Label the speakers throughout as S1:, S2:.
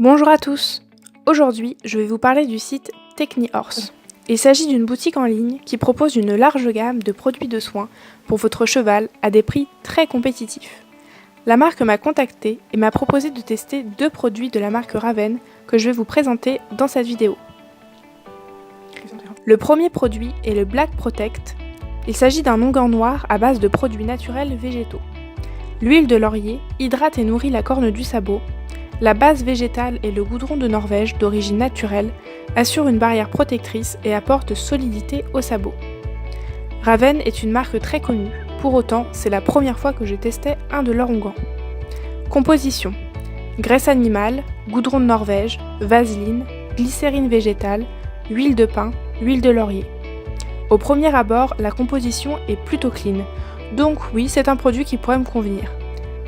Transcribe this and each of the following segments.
S1: Bonjour à tous. Aujourd'hui, je vais vous parler du site TechniHorse. Il s'agit d'une boutique en ligne qui propose une large gamme de produits de soins pour votre cheval à des prix très compétitifs. La marque m'a contacté et m'a proposé de tester 2 produits de la marque Raven que je vais vous présenter dans cette vidéo. Le premier produit est le Black Protect. Il s'agit d'un onguent noir à base de produits naturels végétaux. L'huile de laurier hydrate et nourrit la corne du sabot. La base végétale et le goudron de Norvège d'origine naturelle assurent une barrière protectrice et apportent solidité au sabot. Raven est une marque très connue, pour autant c'est la première fois que je testais un de leurs onguents. Composition: graisse animale, goudron de Norvège, vaseline, glycérine végétale, huile de pin, huile de laurier. Au premier abord, la composition est plutôt clean, donc oui, c'est un produit qui pourrait me convenir.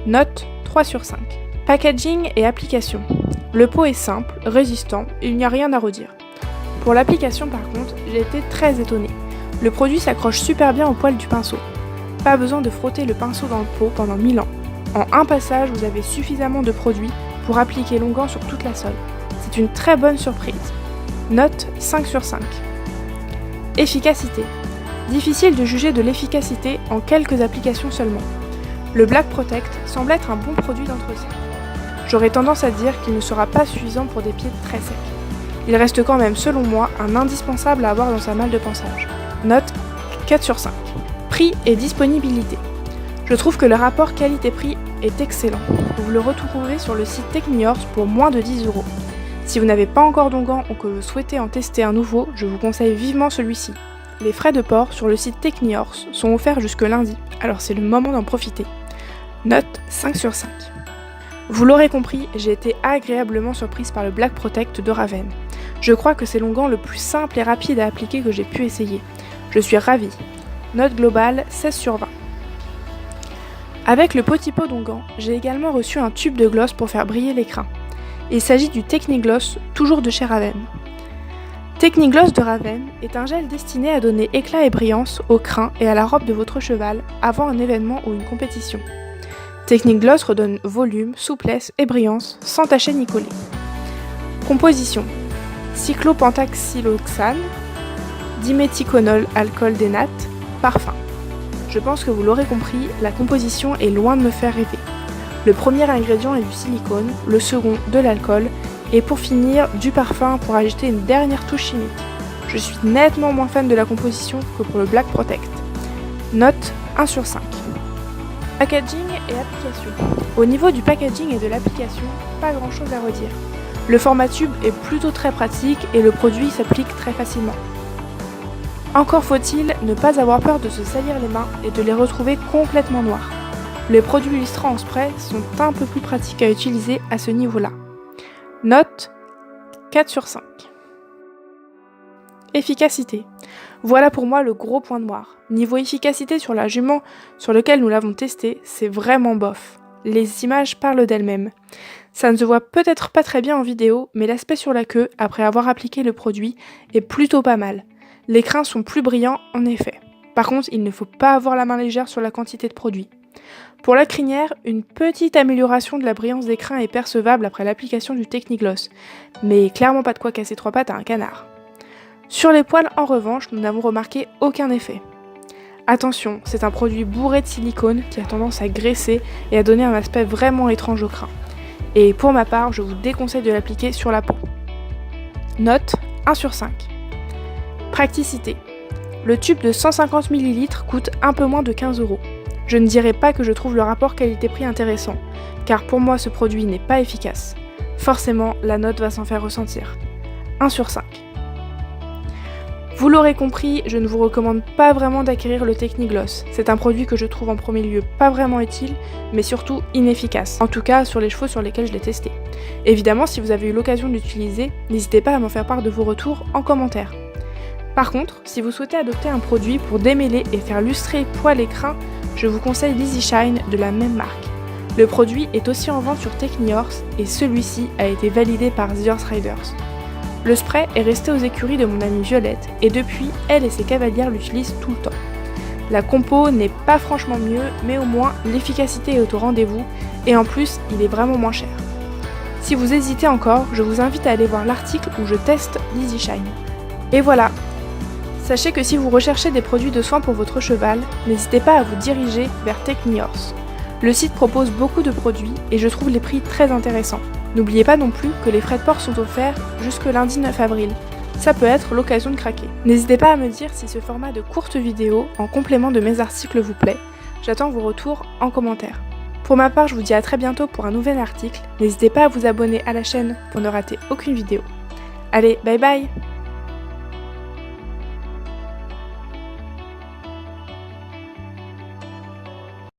S1: Note 3 sur 5. Packaging et application. Le pot est simple, résistant, et il n'y a rien à redire. Pour l'application par contre, j'ai été très étonnée. Le produit s'accroche super bien au poil du pinceau. Pas besoin de frotter le pinceau dans le pot pendant 1000 ans. En un passage, vous avez suffisamment de produit pour appliquer l'onguent sur toute la sole. C'est une très bonne surprise. Note 5 sur 5. Efficacité. Difficile de juger de l'efficacité en quelques applications seulement. Le Black Protect semble être un bon produit d'entretien. J'aurais tendance à dire qu'il ne sera pas suffisant pour des pieds très secs. Il reste quand même, selon moi, un indispensable à avoir dans sa malle de pansage. Note 4 sur 5. Prix et disponibilité. Je trouve que le rapport qualité-prix est excellent. Vous le retrouverez sur le site TechniHorse pour moins de 10 €. Si vous n'avez pas encore d'onguent ou que vous souhaitez en tester un nouveau, je vous conseille vivement celui-ci. Les frais de port sur le site TechniHorse sont offerts jusque lundi, alors c'est le moment d'en profiter. Note 5 sur 5. Vous l'aurez compris, j'ai été agréablement surprise par le Black Protect de Raven. Je crois que c'est l'onguent le plus simple et rapide à appliquer que j'ai pu essayer. Je suis ravie. Note globale 16 sur 20. Avec le petit pot d'onguent, j'ai également reçu un tube de gloss pour faire briller l'écrin. Il s'agit du Technigloss, toujours de chez Raven. Technigloss de Raven est un gel destiné à donner éclat et brillance au crin et à la robe de votre cheval avant un événement ou une compétition. Technigloss redonne volume, souplesse et brillance sans tacher ni coller. Composition: cyclopentaxyloxane, diméthiconol alcool dénate, parfum. Je pense que vous l'aurez compris, la composition est loin de me faire rêver. Le premier ingrédient est du silicone, le second de l'alcool, et pour finir, du parfum pour ajouter une dernière touche chimique. Je suis nettement moins fan de la composition que pour le Black Protect. Note 1 sur 5. Packaging et application. Au niveau du packaging et de l'application, pas grand chose à redire. Le format tube est plutôt très pratique et le produit s'applique très facilement. Encore faut-il ne pas avoir peur de se salir les mains et de les retrouver complètement noirs. Les produits lustrants en spray sont un peu plus pratiques à utiliser à ce niveau-là. Note 4 sur 5. Efficacité. Voilà pour moi le gros point noir. Niveau efficacité sur la jument sur lequel nous l'avons testé, c'est vraiment bof. Les images parlent d'elles-mêmes. Ça ne se voit peut-être pas très bien en vidéo, mais l'aspect sur la queue, après avoir appliqué le produit, est plutôt pas mal. Les crins sont plus brillants en effet. Par contre, il ne faut pas avoir la main légère sur la quantité de produit. Pour la crinière, une petite amélioration de la brillance des crins est percevable après l'application du Technigloss, mais clairement pas de quoi casser 3 pattes à un canard. Sur les poils, en revanche, nous n'avons remarqué aucun effet. Attention, c'est un produit bourré de silicone qui a tendance à graisser et à donner un aspect vraiment étrange au crin. Et pour ma part, je vous déconseille de l'appliquer sur la peau. Note 1 sur 5. Praticité. Le tube de 150 ml coûte un peu moins de 15 €. Je ne dirais pas que je trouve le rapport qualité-prix intéressant, car pour moi ce produit n'est pas efficace. Forcément, la note va s'en faire ressentir. 1 sur 5. Vous l'aurez compris, je ne vous recommande pas vraiment d'acquérir le Technigloss. C'est un produit que je trouve en premier lieu pas vraiment utile, mais surtout inefficace. En tout cas, sur les chevaux sur lesquels je l'ai testé. Évidemment, si vous avez eu l'occasion d'utiliser, n'hésitez pas à m'en faire part de vos retours en commentaire. Par contre, si vous souhaitez adopter un produit pour démêler et faire lustrer poils et crins, je vous conseille l'Easy Shine de la même marque. Le produit est aussi en vente sur TechniHorse et celui-ci a été validé par The Horse Riders. Le spray est resté aux écuries de mon amie Violette et depuis, elle et ses cavalières l'utilisent tout le temps. La compo n'est pas franchement mieux, mais au moins l'efficacité est au rendez-vous et en plus, il est vraiment moins cher. Si vous hésitez encore, je vous invite à aller voir l'article où je teste l'EasyShine. Et voilà! Sachez que si vous recherchez des produits de soins pour votre cheval, n'hésitez pas à vous diriger vers TechniHorse. Le site propose beaucoup de produits et je trouve les prix très intéressants. N'oubliez pas non plus que les frais de port sont offerts jusque lundi 9 avril. Ça peut être l'occasion de craquer. N'hésitez pas à me dire si ce format de courte vidéo en complément de mes articles vous plaît. J'attends vos retours en commentaire. Pour ma part, je vous dis à très bientôt pour un nouvel article. N'hésitez pas à vous abonner à la chaîne pour ne rater aucune vidéo. Allez, bye bye!